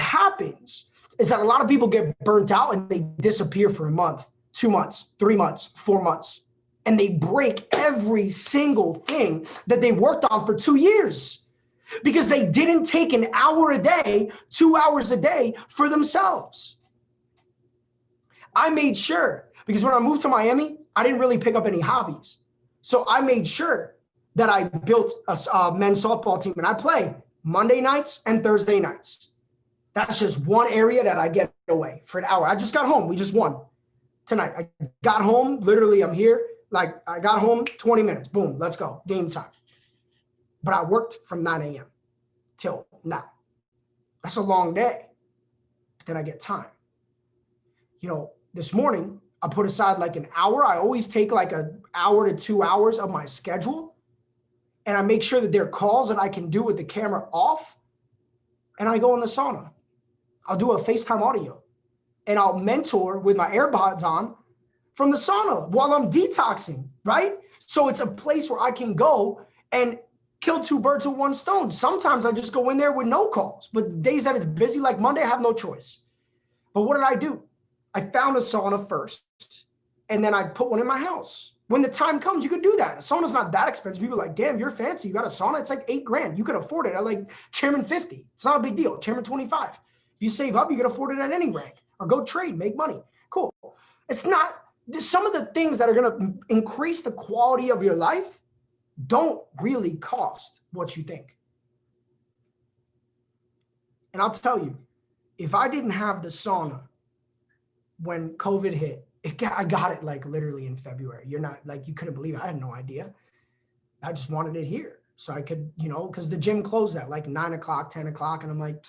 S2: happens is that a lot of people get burnt out and they disappear for a month, 2 months, 3 months, 4 months. And they break every single thing that they worked on for 2 years because they didn't take an hour a day, 2 hours a day for themselves. I made sure, because when I moved to Miami, I didn't really pick up any hobbies. So I made sure that I built a men's softball team, and I play Monday nights and Thursday nights. That's just one area that I get away for an hour. I just got home. We just won tonight. I got home. Literally, I'm here. Like, I got home 20 minutes. Boom, let's go. Game time. But I worked from 9 a.m. till now. That's a long day. But then I get time. This morning, I put aside like an hour. I always take like an hour to 2 hours of my schedule. And I make sure that there are calls that I can do with the camera off. And I go in the sauna. I'll do a FaceTime audio. And I'll mentor with my AirPods on from the sauna while I'm detoxing, right? So it's a place where I can go and kill 2 birds with 1 stone. Sometimes I just go in there with no calls, but the days that it's busy, like Monday, I have no choice. But what did I do? I found a sauna first, And then I put one in my house. When the time comes, you could do that. A sauna's not that expensive. People are like, damn, you're fancy. You got a sauna? It's like $8,000. You could afford it at like Chairman 50. It's not a big deal. Chairman 25. If you save up, you could afford it at any rank or go trade, make money. Cool. It's not, some of the things that are going to increase the quality of your life don't really cost what you think. And I'll tell you, if I didn't have the sauna when COVID hit, I got it like literally in February. You're not like, you couldn't believe it. I had no idea. I just wanted it here. So I could, because the gym closed at like 9 o'clock, 10 o'clock. And I'm like,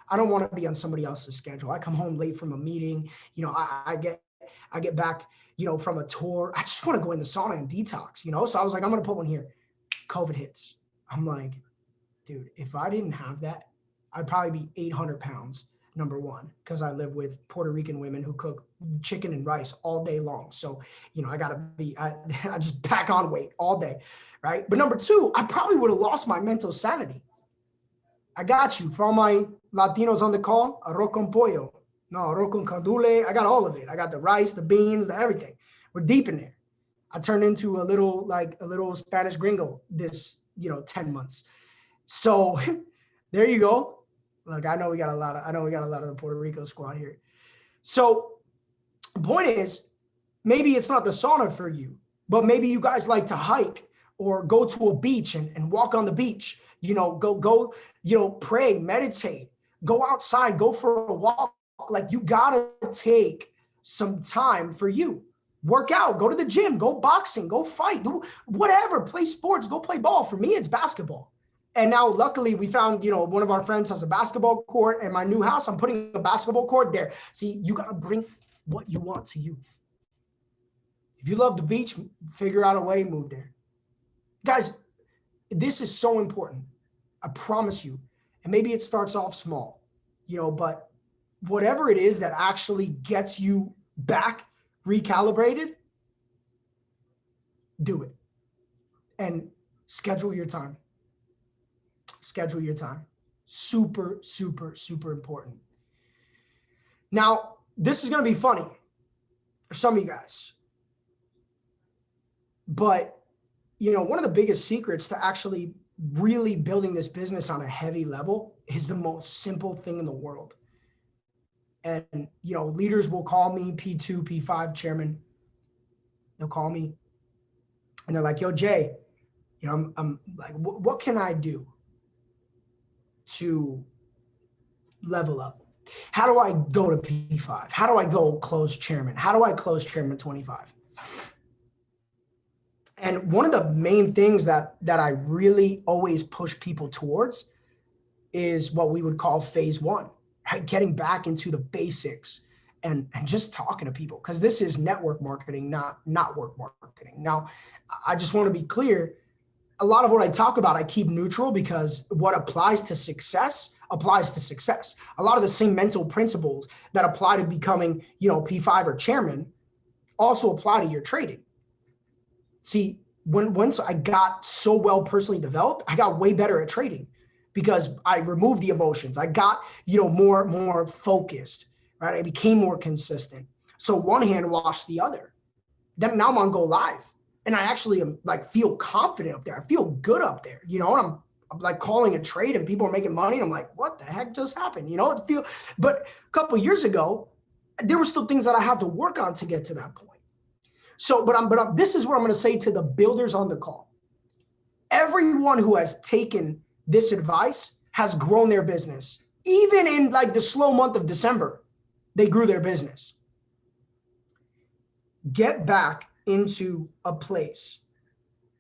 S2: I don't want to be on somebody else's schedule. I come home late from a meeting. I get back, from a tour. I just want to go in the sauna and detox, So I was like, I'm going to put one here. COVID hits. I'm like, dude, if I didn't have that, I'd probably be 800 pounds. Number one, because I live with Puerto Rican women who cook chicken and rice all day long. So, I just pack on weight all day, right? But number two, I probably would have lost my mental sanity. I got you. For all my Latinos on the call, arroz con pollo. No, arroz con candule. I got all of it. I got the rice, the beans, the everything. We're deep in there. I turned into a little Spanish gringo this, 10 months. So there you go. Look, I know we got a lot of the Puerto Rico squad here. So the point is, maybe it's not the sauna for you, but maybe you guys like to hike or go to a beach and walk on the beach, go, pray, meditate, go outside, go for a walk. Like, you got to take some time for you. Work out, go to the gym, go boxing, go fight, do whatever, play sports, go play ball. For me, it's basketball. And now, luckily, we found, one of our friends has a basketball court, and my new house, I'm putting a basketball court there. See, you got to bring what you want to you. If you love the beach, figure out a way, move there. Guys, this is so important. I promise you. And maybe it starts off small, but whatever it is that actually gets you back recalibrated, do it. And schedule your time. Schedule your time. Super, super, super important. Now, this is going to be funny for some of you guys. But, one of the biggest secrets to actually really building this business on a heavy level is the most simple thing in the world. And, leaders will call me P2, P5 chairman. They'll call me and they're like, yo, Jay, I'm like, what can I do to level up? How do I go to P5? How do I go close chairman? How do I close chairman 25? And one of the main things that I really always push people towards is what we would call phase one, right? Getting back into the basics and just talking to people, because this is network marketing, not work marketing. Now, I just want to be clear. A lot of what I talk about, I keep neutral, because what applies to success applies to success. A lot of the same mental principles that apply to becoming, P5 or chairman also apply to your trading. See, once I got so well personally developed, I got way better at trading because I removed the emotions. I got, more focused, right? I became more consistent. So one hand washed the other. Then now I'm on Go Live. And I actually am feel confident up there. I feel good up there, and I'm like calling a trade and people are making money. And I'm like, what the heck just happened? But a couple of years ago, there were still things that I had to work on to get to that point. So, this is what I'm going to say to the builders on the call. Everyone who has taken this advice has grown their business. Even in the slow month of December, they grew their business. Get back into a place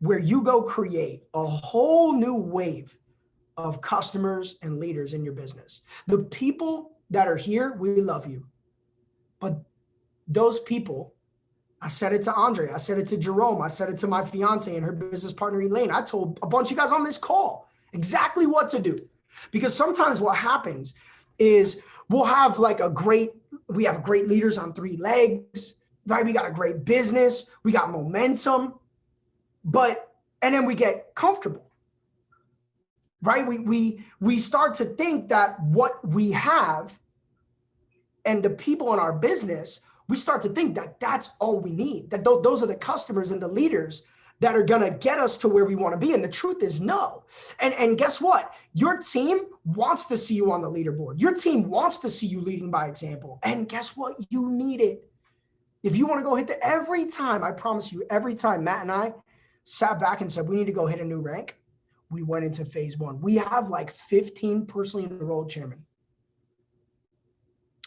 S2: where you go create a whole new wave of customers and leaders in your business. The people that are here, we love you. But those people, I said it to Andre, I said it to Jerome, I said it to my fiance and her business partner, Elaine. I told a bunch of you guys on this call exactly what to do. Because sometimes what happens is we have great leaders on 3 legs, right? We got a great business, we got momentum, and then we get comfortable, right? We start to think that what we have and the people in our business we start to think that that's all we need, that those are the customers and the leaders that are going to get us to where we want to be. And the truth is no. And guess what? Your team wants to see you on the leaderboard. Your team wants to see you leading by example. And guess what? You need it. If you want to go hit every time, I promise you, every time Matt and I sat back and said, we need to go hit a new rank, we went into phase one. We have like 15 personally enrolled chairmen.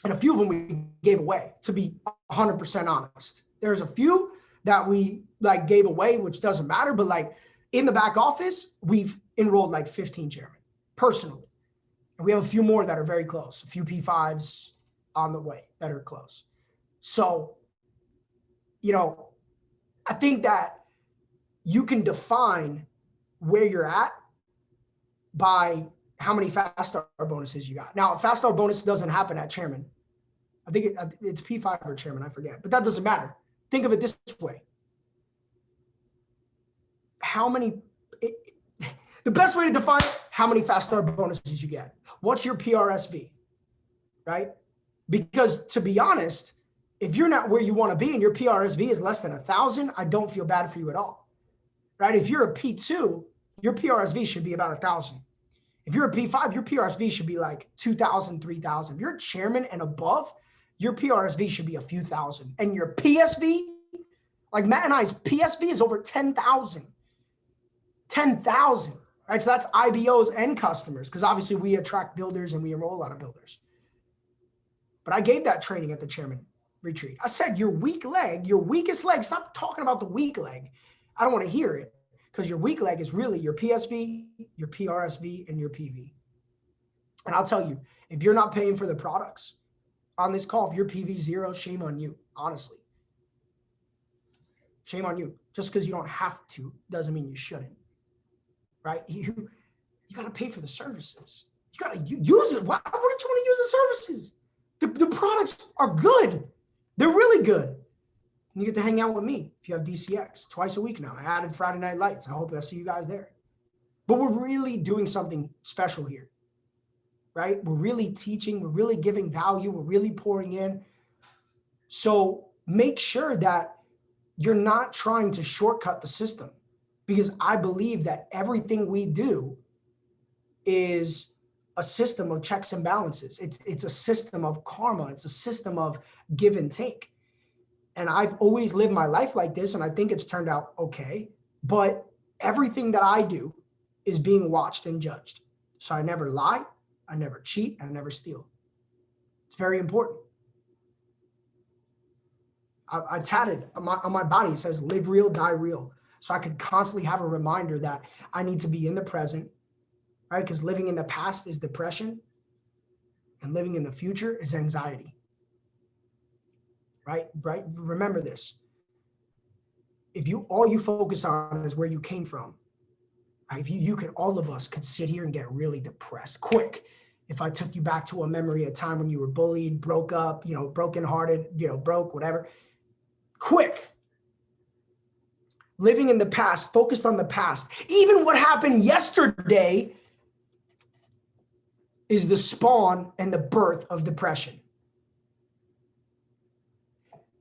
S2: And a few of them we gave away, to be 100% honest. There's a few that we like gave away, which doesn't matter, but like in the back office, we've enrolled like 15 chairmen personally. And we have a few more that are very close, a few P5s on the way that are close. So, you know, I think that you can define where you're at by how many fast star bonuses you got. Now, a fast star bonus doesn't happen at chairman. I think it's P5 or chairman, I forget, but that doesn't matter. Think of it this way. The best way to define how many fast star bonuses you get. What's your PRSV, right? Because to be honest, if you're not where you want to be and your PRSV is less than 1,000, I don't feel bad for you at all, right? If you're a P2, your PRSV should be about 1,000. If you're a P5, your PRSV should be like 2,000, 3,000. If you're a chairman and above, your PRSV should be a few thousand. And your PSV, like Matt and I's PSV is over 10,000. 10,000, right? So that's IBOs and customers, because obviously we attract builders and we enroll a lot of builders. But I gave that training at the chairman retreat. I said, your weak leg, your weakest leg, stop talking about the weak leg. I don't want to hear it, because your weak leg is really your PSV, your PRSV, and your PV. And I'll tell you, if you're not paying for the products on this call, if you're PV 0, shame on you, honestly. Shame on you. Just because you don't have to doesn't mean you shouldn't, right? You got to pay for the services. You got to use it. Why wouldn't you want to use the services? The products are good. They're really good. And you get to hang out with me if you have DCX twice a week now. I added Friday Night Lights. I hope I see you guys there. But we're really doing something special here, right? We're really teaching. We're really giving value. We're really pouring in. So make sure that you're not trying to shortcut the system, because I believe that everything we do is a system of checks and balances. It's a system of karma. It's a system of give and take. And I've always lived my life like this, and I think it's turned out okay. But everything that I do is being watched and judged. So I never lie, I never cheat, and I never steal. It's very important. I tatted on my body, it says, live real, die real. So I could constantly have a reminder that I need to be in the present, right? Because living in the past is depression, and living in the future is anxiety. Right? Remember this. If all you focus on is where you came from, right? If all of us could sit here and get really depressed quick. If I took you back to a memory, a time when you were bullied, broke up, brokenhearted, broke, whatever, quick. Living in the past, focused on the past. Even what happened yesterday is the spawn and the birth of depression.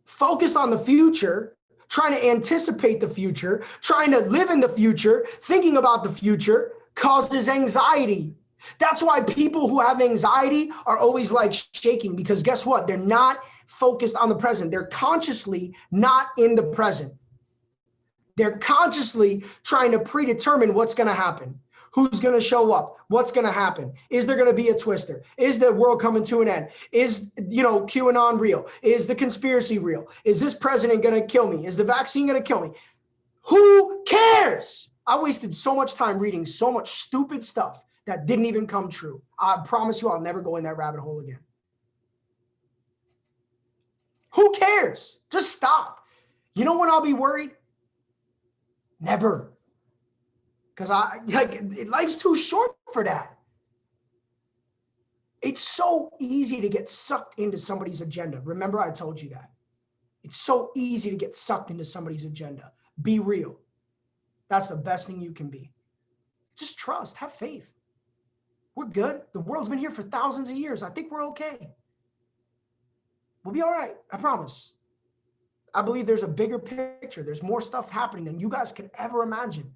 S2: Focused on the future, trying to anticipate the future, trying to live in the future, thinking about the future causes anxiety. That's why people who have anxiety are always like shaking, because guess what? They're not focused on the present. They're consciously not in the present. They're consciously trying to predetermine what's going to happen. Who's going to show up? What's going to happen? Is there going to be a twister? Is the world coming to an end? Is, QAnon real? Is the conspiracy real? Is this president going to kill me? Is the vaccine going to kill me? Who cares? I wasted so much time reading so much stupid stuff that didn't even come true. I promise you I'll never go in that rabbit hole again. Who cares? Just stop. You know when I'll be worried? Never. Because life's too short for that. It's so easy to get sucked into somebody's agenda. Remember, I told you that. It's so easy to get sucked into somebody's agenda. Be real. That's the best thing you can be. Just trust, have faith. We're good. The world's been here for thousands of years. I think we're okay. We'll be all right. I promise. I believe there's a bigger picture. There's more stuff happening than you guys could ever imagine.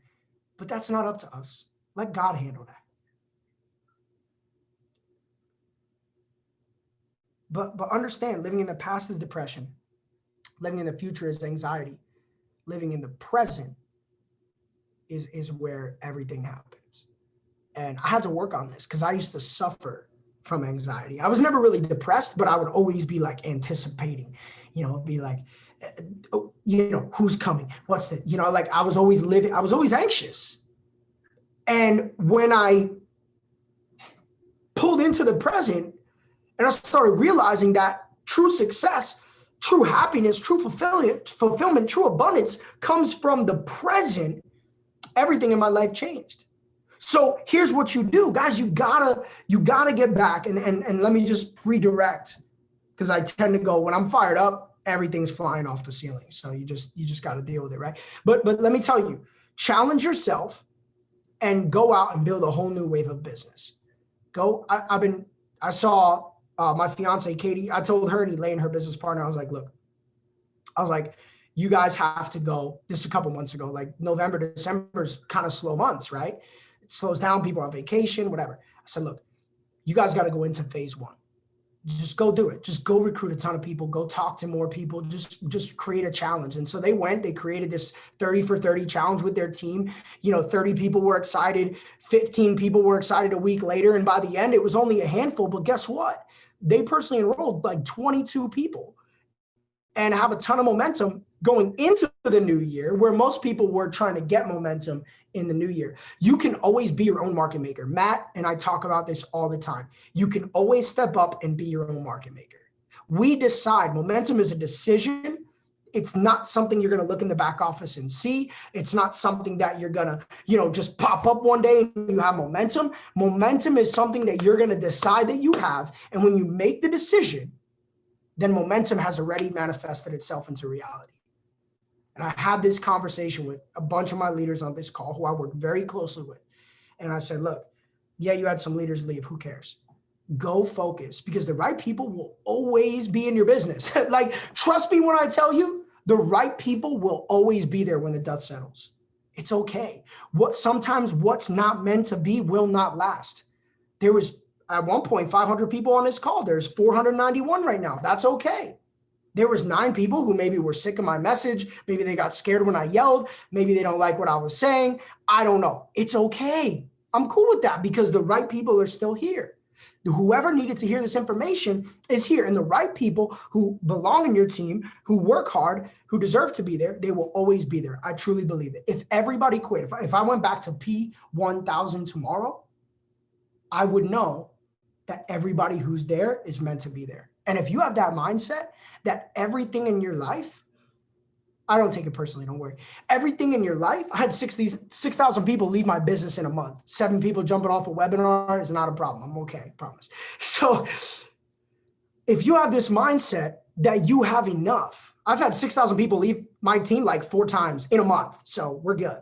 S2: But that's not up to us. Let God handle that. But understand, living in the past is depression. Living in the future is anxiety. Living in the present is where everything happens. And I had to work on this because I used to suffer from anxiety. I was never really depressed, but I would always be like anticipating, be like, who's coming? What's the, like I was always anxious. And when I pulled into the present and I started realizing that true success, true happiness, true fulfillment, true abundance comes from the present, everything in my life changed. So here's what you do, guys. You gotta get back and let me just redirect, because I tend to go when I'm fired up, everything's flying off the ceiling. So you just got to deal with it, right? But let me tell you, challenge yourself and go out and build a whole new wave of business. I saw my fiance Katie. I told her and Elaine, her business partner, I was like, you guys have to go. This a couple months ago, like November, December is kind of slow months, right? It slows down. People are on vacation, whatever. I said, look, you guys got to go into phase one. Just go do it. Just go recruit a ton of people. Go talk to more people. Just create a challenge. And so they created this 30 for 30 challenge with their team. 30 people were excited. 15 people were excited a week later. And by the end, it was only a handful. But guess what? They personally enrolled like 22 people and have a ton of momentum going into the new year, where most people were trying to get momentum in the new year. You can always be your own market maker. Matt and I talk about this all the time. You can always step up and be your own market maker. We decide. Momentum is a decision. It's not something you're going to look in the back office and see. It's not something that you're going to, just pop up one day and you have momentum. Momentum is something that you're going to decide that you have. And when you make the decision, then momentum has already manifested itself into reality. And I had this conversation with a bunch of my leaders on this call who I work very closely with. And I said, look, yeah, you had some leaders leave. Who cares? Go focus, because the right people will always be in your business. Like, trust me when I tell you, the right people will always be there when the dust settles. It's okay. Sometimes what's not meant to be will not last. There was at one point 500 people on this call. There's 491 right now. That's okay. There was 9 people who maybe were sick of my message. Maybe they got scared when I yelled. Maybe they don't like what I was saying. I don't know. It's okay. I'm cool with that, because the right people are still here. Whoever needed to hear this information is here. And the right people who belong in your team, who work hard, who deserve to be there, they will always be there. I truly believe it. If everybody quit, if I went back to P1000 tomorrow, I would know that everybody who's there is meant to be there. And if you have that mindset that everything in your life, I don't take it personally, don't worry. Everything in your life, I had 6,000 people leave my business in a month. 7 people jumping off a webinar is not a problem. I'm okay, promise. So if you have this mindset that you have enough, I've had 6,000 people leave my team like 4 times in a month. So we're good.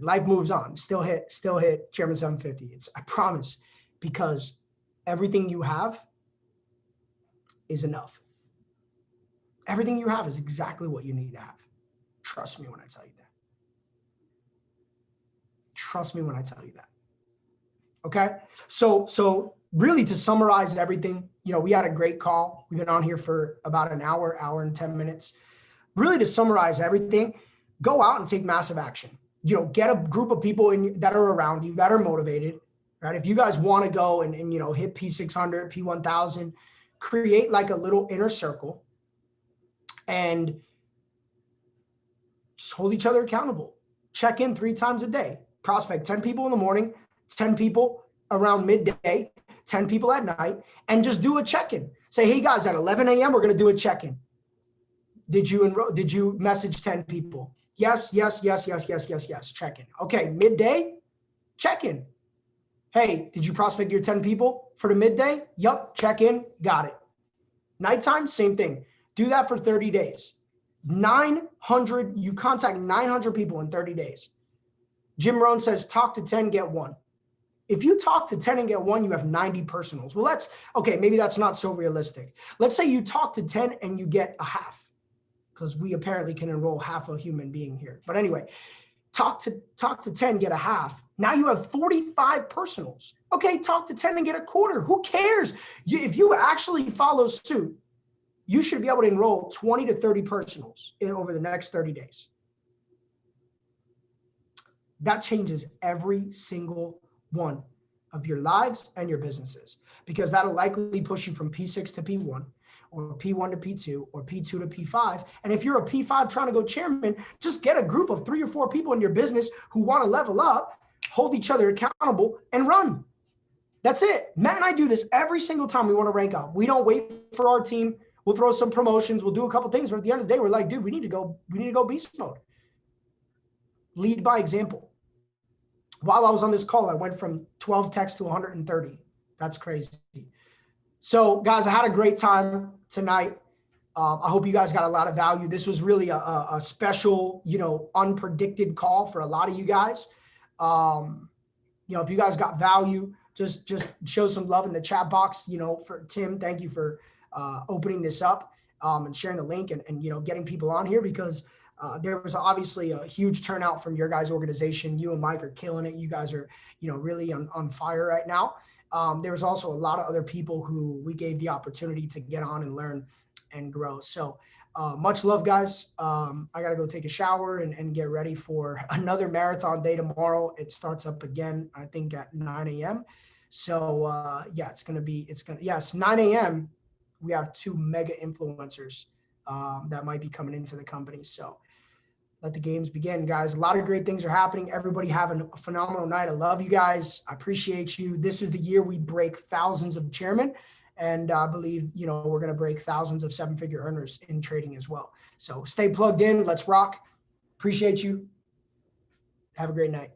S2: Life moves on. Still hit Chairman 750. I promise, because everything you have is enough. Everything you have is exactly what you need to have. Trust me when I tell you that. Trust me when I tell you that. Okay? So really, to summarize everything, we had a great call. We've been on here for about an hour and 10 minutes. Really, to summarize everything, go out and take massive action. Get a group of people that are around you that are motivated, right? If you guys want to go and hit P600, P1000, create like a little inner circle and just hold each other accountable. Check in 3 times a day. Prospect 10 people in the morning, 10 people around midday, 10 people at night, and just do a check-in. Say, hey guys, at 11 a.m., we're going to do a check-in. Did you message 10 people? Yes. Check-in. Okay, midday, check-in. Hey, did you prospect your 10 people for the midday? Yup, check-in, got it. Nighttime, same thing. Do that for 30 days. You contact 900 people in 30 days. Jim Rohn says, talk to 10, get 1. If you talk to 10 and get 1, you have 90 personals. Well, okay, maybe that's not so realistic. Let's say you talk to 10 and you get a half, because we apparently can enroll half a human being here. But anyway, talk to 10, get a half. Now you have 45 personals. Okay, talk to 10 and get a quarter. Who cares? If you actually follow suit, you should be able to enroll 20 to 30 personals over the next 30 days. That changes every single one of your lives and your businesses, because that'll likely push you from P6 to P1, or P1 to P2, or P2 to P5. And if you're a P5 trying to go chairman, just get a group of 3 or 4 people in your business who want to level up, hold each other accountable, and run. That's it. Matt and I do this every single time we want to rank up. We don't wait for our team. We'll throw some promotions. We'll do a couple things. But at the end of the day, we're like, dude, we need to go beast mode. Lead by example. While I was on this call, I went from 12 texts to 130. That's crazy. So guys, I had a great time tonight. I hope you guys got a lot of value. This was really a special, unpredicted call for a lot of you guys. If you guys got value, just show some love in the chat box. For Tim, thank you for opening this up and sharing the link and getting people on here, because there was obviously a huge turnout from your guys' organization. You and Mike are killing it. You guys are, really on fire right now. There was also a lot of other people who we gave the opportunity to get on and learn and grow. So much love, guys. I got to go take a shower and get ready for another marathon day tomorrow. It starts up again, I think, at 9 a.m. So it's 9 a.m. We have 2 mega influencers that might be coming into the company. So let the games begin, guys. A lot of great things are happening. Everybody having a phenomenal night. I love you guys. I appreciate you. This is the year we break thousands of chairmen. And I believe, we're going to break thousands of 7-figure earners in trading as well. So stay plugged in. Let's rock. Appreciate you. Have a great night.